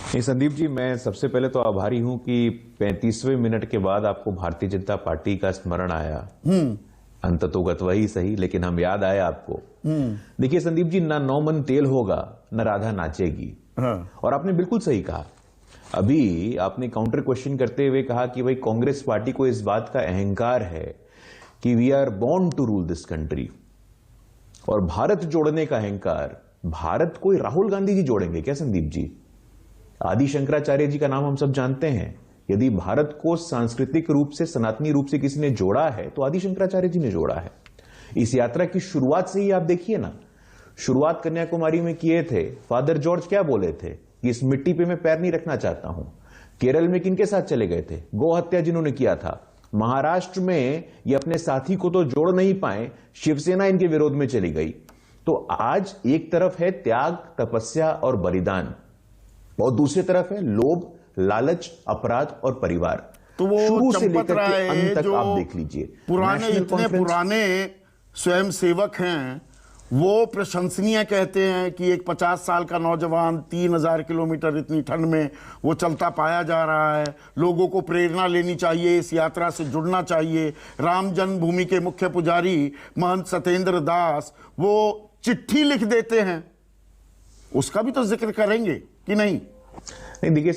नहीं संदीप जी, मैं सबसे पहले तो आभारी हूं कि 35वें मिनट के बाद आपको भारतीय जनता पार्टी का स्मरण आया। अंततोगत वही सही, लेकिन हम याद आए आपको। देखिए संदीप जी, ना नौ मन तेल होगा न राधा नाचेगी। और आपने बिल्कुल सही कहा। अभी आपने काउंटर क्वेश्चन करते हुए कहा कि भाई कांग्रेस पार्टी को इस बात का अहंकार है कि we are born to rule this country, और भारत जोड़ने का अहंकार। भारत कोई राहुल गांधी जी जोड़ेंगे क्या संदीप जी? आदि शंकराचार्य जी का नाम हम सब जानते हैं। यदि भारत को सांस्कृतिक रूप से, सनातनी रूप से किसी ने जोड़ा है तो आदि शंकराचार्य जी ने जोड़ा है। इस यात्रा की शुरुआत से ही आप देखिए ना, शुरुआत कन्याकुमारी में किए थे। फादर जॉर्ज क्या बोले थे कि इस मिट्टी पे मैं पैर नहीं रखना चाहता हूं। केरल में किनके साथ चले गए थे? गौ हत्या जिन्होंने किया था। महाराष्ट्र में ये अपने साथी को तो जोड़ नहीं पाए, शिवसेना इनके विरोध में चली गई। तो आज एक तरफ है त्याग, तपस्या और बलिदान, और दूसरी तरफ है लोभ, लालच, अपराध और परिवार। तो वो शुरू से लेकर चंपत के अंत तक जो आप देख लीजिए। पुराने, इतने पुराने स्वयं सेवक हैं, वो प्रशंसनीय कहते हैं कि एक 50 साल का नौजवान 3000 किलोमीटर इतनी ठंड में वो चलता पाया जा रहा है। लोगों को प्रेरणा लेनी चाहिए, इस यात्रा से जुड़ना चाहिए। राम जन्मभूमि के मुख्य पुजारी महंत सत्येंद्र दास वो चिट्ठी लिख देते हैं, उसका भी तो जिक्र करेंगे कि नहीं? नहीं देखिए,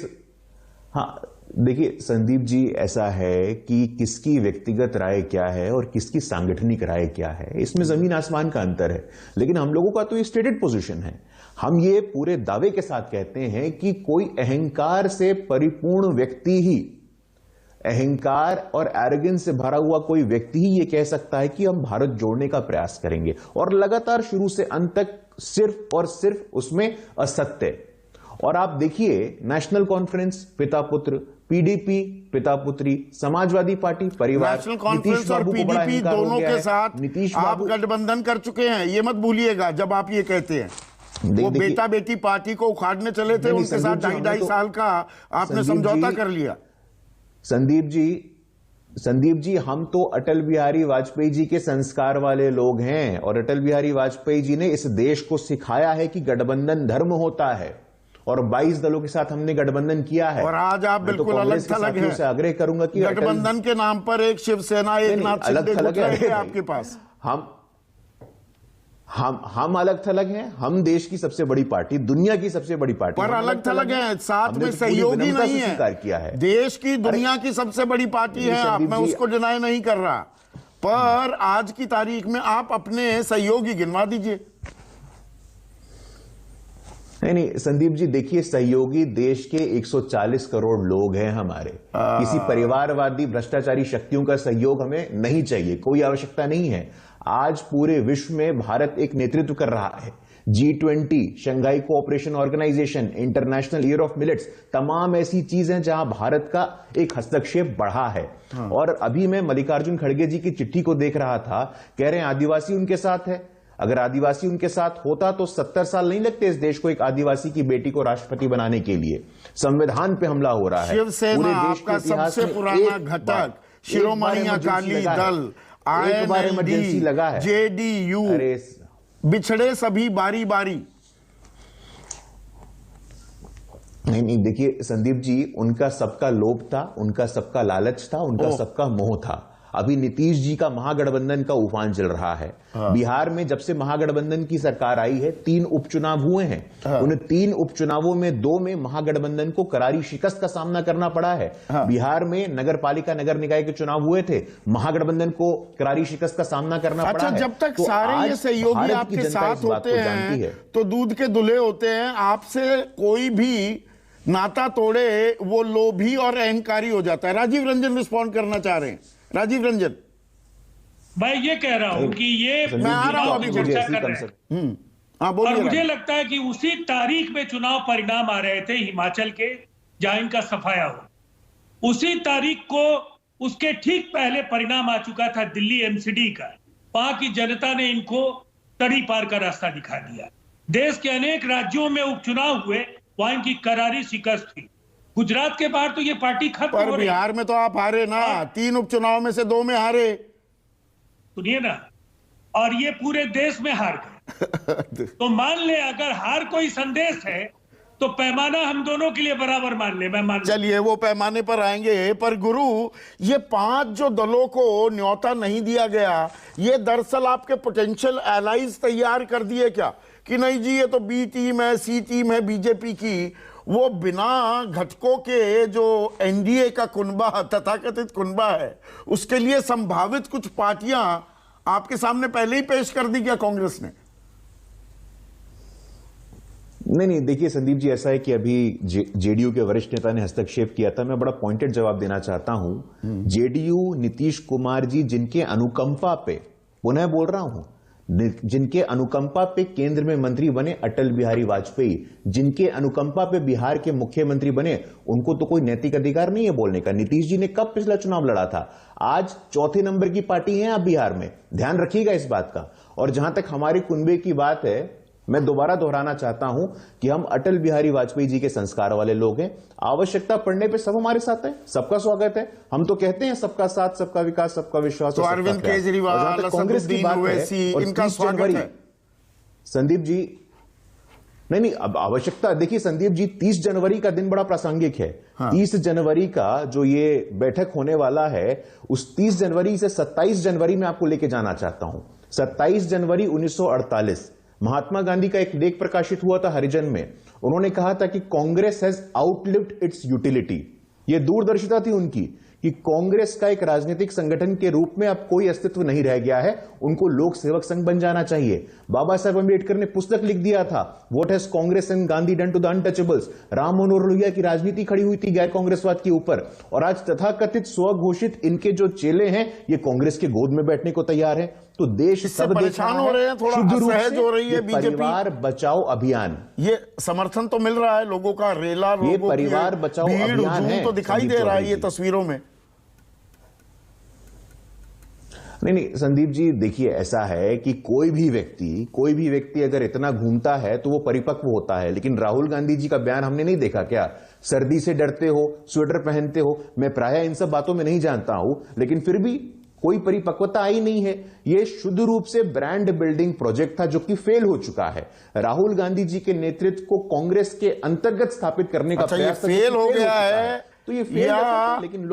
हाँ देखिए संदीप जी, ऐसा है कि किसकी व्यक्तिगत राय क्या है और किसकी सांगठनिक राय क्या है, इसमें जमीन आसमान का अंतर है। लेकिन हम लोगों का तो ये स्टेटेड पोजीशन है। हम ये पूरे दावे के साथ कहते हैं कि कोई अहंकार से परिपूर्ण व्यक्ति ही, अहंकार और एरोगेंस से भरा हुआ कोई व्यक्ति ही ये कह सकता है कि हम भारत जोड़ने का प्रयास करेंगे, और लगातार शुरू से अंत तक सिर्फ और सिर्फ उसमें असत्य। और आप देखिए, नेशनल कॉन्फ्रेंस पिता पुत्र, पीडीपी पिता पुत्री, समाजवादी पार्टी परिवार, नेशनल कॉन्फ्रेंस और पीडीपी दोनों के साथ आप गठबंधन कर चुके हैं, ये मत भूलिएगा जब आप ये कहते हैं। वो बेटा बेटी पार्टी को उखाड़ने चले थे, उनके साथ 2.5 साल का आपने समझौता कर लिया। संदीप जी, हम तो अटल बिहारी वाजपेयी जी के संस्कार वाले लोग हैं, और अटल बिहारी वाजपेयी जी ने इस देश को सिखाया है कि गठबंधन धर्म होता है, और 22 दलों के साथ हमने गठबंधन किया है। और आज आप बिल्कुल अलग थलग हैं। से आग्रह करूंगा कि गठबंधन के नाम पर एक शिवसेना, एक नाथ अलग थलग है आपके पास। हम अलग थलग हैं। हम देश की सबसे बड़ी पार्टी, दुनिया की सबसे बड़ी पार्टी, पर अलग थलग हैं, साथ में सहयोगी नहीं है। स्वीकार किया है, देश की, दुनिया की सबसे बड़ी पार्टी है आप, मैं उसको डिनाई नहीं कर रहा, पर आज की तारीख में आप अपने सहयोगी गिनवा दीजिए। नहीं संदीप जी, देखिए सहयोगी देश के 140 करोड़ लोग हैं हमारे। किसी परिवारवादी भ्रष्टाचारी शक्तियों का सहयोग हमें नहीं चाहिए, कोई आवश्यकता नहीं है। आज पूरे विश्व में भारत एक नेतृत्व कर रहा है। G20, Shanghai cooperation organisation, international year of millets, तमाम ऐसी चीजें जहां भारत का एक हस्तक्षेप बढ़ा है। और अभी मैं मल्लिकार्जुन खड़गे जी की चिट्ठी को देख रहा था, कह रहे हैं आदिवासी उनके साथ है। अगर आदिवासी उनके साथ होता तो 70 साल नहीं लगते इस देश को एक आदिवासी की बेटी को राष्ट्रपति बनाने के लिए। संविधान पे हमला हो रहा है। शिवसेना आपका सबसे पुराना घटक, शिरोमणि अकाली दल, INLD, लगा है, JDU, बिछड़े सभी बारी बारी। नहीं देखिए संदीप जी, उनका सबका लोभ था, उनका सबका लालच था, उनका सबका मोह था। अभी नीतीश जी का महागठबंधन का उफान चल रहा है। बिहार में जब से महागठबंधन की सरकार आई है, 3 उपचुनाव हुए हैं। उन 3 उपचुनावों में 2 में महागठबंधन को करारी शिकस्त का सामना करना पड़ा है। बिहार में नगर पालिका, नगर निकाय के चुनाव हुए थे, महागठबंधन को करारी शिकस्त का सामना करना पड़ा है। जब तक सारे ये सहयोगी आपके साथ होते हैं तो दूध के दुल्हे होते हैं। आपसे कोई भी नाता तोड़े वो लोभी और अहंकारी हो जाता है। राजीव रंजन रिस्पॉन्ड करना चाह रहे हैं। राजीव रंजन, मैं ये कह रहा हूं कि ये मैं आ रहा हूं, अभी चर्चा कर रहे हैं, और मुझे लगता है कि उसी तारीख में चुनाव परिणाम आ रहे थे हिमाचल के, जहां इनका सफाया हो। उसी तारीख को उसके ठीक पहले परिणाम आ चुका था दिल्ली MCD का। वहां की जनता ने इनको तड़ी पार का रास्ता दिखा दिया। देश के अनेक राज्यों में उपचुनाव हुए, वहां इनकी करारी शिकस्त थी। गुजरात के बाहर तो ये पार्टी खत्म हो रही। बिहार में तो आप हारे ना, 3 उपचुनाव में से 2 में हारे, सुनिए ना, और ये पूरे देश में हार गए। तो मान ले अगर हार कोई संदेश है तो पैमाना हम दोनों के लिए बराबर मान ले, मैं मान लूं। चलिए वो पैमाने पर आएंगे, पर गुरु ये 5 जो दलों को न्योता नहीं दिया गया, ये दरअसल आपके पोटेंशियल एलाइज तैयार कर दिए क्या कि नहीं जी ये तो बी टीम है, सी टीम है बीजेपी की, वो बिना घटकों के जो एनडीए का कुनबा तथाकथित कुनबा है उसके लिए संभावित कुछ पार्टियां आपके सामने पहले ही पेश कर दी क्या कांग्रेस ने? नहीं, देखिए संदीप जी, ऐसा है कि अभी जेडीयू के वरिष्ठ नेता ने हस्तक्षेप किया था। मैं बड़ा पॉइंटेड जवाब देना चाहता हूं। जेडीयू नीतीश कुमार जी जिनके अनुकंपा पे, पुनः बोल रहा हूं, जिनके अनुकंपा पे केंद्र में मंत्री बने अटल बिहारी वाजपेयी, जिनके अनुकंपा पे बिहार के मुख्यमंत्री बने, उनको तो कोई नैतिक अधिकार नहीं है बोलने का। नीतीश जी ने कब पिछला चुनाव लड़ा था? आज चौथे नंबर की पार्टी है आप बिहार में, ध्यान रखिएगा इस बात का। और जहां तक हमारे कुनबे की बात है, मैं दोबारा दोहराना चाहता हूं कि हम अटल बिहारी वाजपेयी जी के संस्कार वाले लोग हैं। आवश्यकता पड़ने पे सब हमारे साथ है, सबका स्वागत है। हम तो कहते हैं सबका साथ, सबका विकास, सबका विश्वास। तो अरविंद केजरीवाल, कांग्रेस की बात है, इनका स्वागत है संदीप जी। नहीं, अब आवश्यकता देखिए संदीप जी, 30 जनवरी का दिन बड़ा प्रासंगिक है। हाँ। 30 जनवरी का जो ये बैठक होने वाला है, उस 30 जनवरी से 27 जनवरी में आपको लेके जाना चाहता हूं। 27 जनवरी 1948 महात्मा गांधी का एक लेख प्रकाशित हुआ था हरिजन में। उन्होंने कहा था कि Congress has outlived it's utility. यह दूरदर्शिता थी उनकी कि कांग्रेस का एक राजनीतिक संगठन के रूप में अब कोई अस्तित्व नहीं रह गया है, उनको लोक सेवक संघ बन जाना चाहिए। बाबा साहब अम्बेडकर ने पुस्तक लिख दिया था, what has Congress and Gandhi done to the untouchables. Ram Manohar Lohia की राजनीति खड़ी हुई थी गैर कांग्रेसवाद के ऊपर, और आज तथाकथित स्वघोषित इनके जो चेले हैं ये कांग्रेस के गोद में बैठने को तैयार है। तो देश सब परेशान हो रहे हैं, थोड़ा असहज हो रही है बीजेपी। परिवार बचाओ अभियान, ये समर्थन तो मिल रहा है लोगों का, रेला ये परिवार बचाओ अभियान है, तो दिखाई दे रहा है ये तस्वीरों में। नहीं संदीप जी, देखिए ऐसा है कि कोई भी व्यक्ति अगर इतना घूमता है तो वो परिपक्व होता है। लेकिन राहुल गांधी जी का बयान हमने नहीं देखा क्या? सर्दी से डरते हो, स्वेटर पहनते हो। मैं प्रायः इन सब बातों में नहीं जानता हूं, लेकिन फिर भी कोई परिपक्वता आई नहीं है। यह शुद्ध रूप से ब्रांड बिल्डिंग प्रोजेक्ट था जो कि फेल हो चुका है। राहुल गांधी जी के नेतृत्व को कांग्रेस के अंतर्गत स्थापित करने का प्रयास फेल हो गया है, तो ये फेल, लेकिन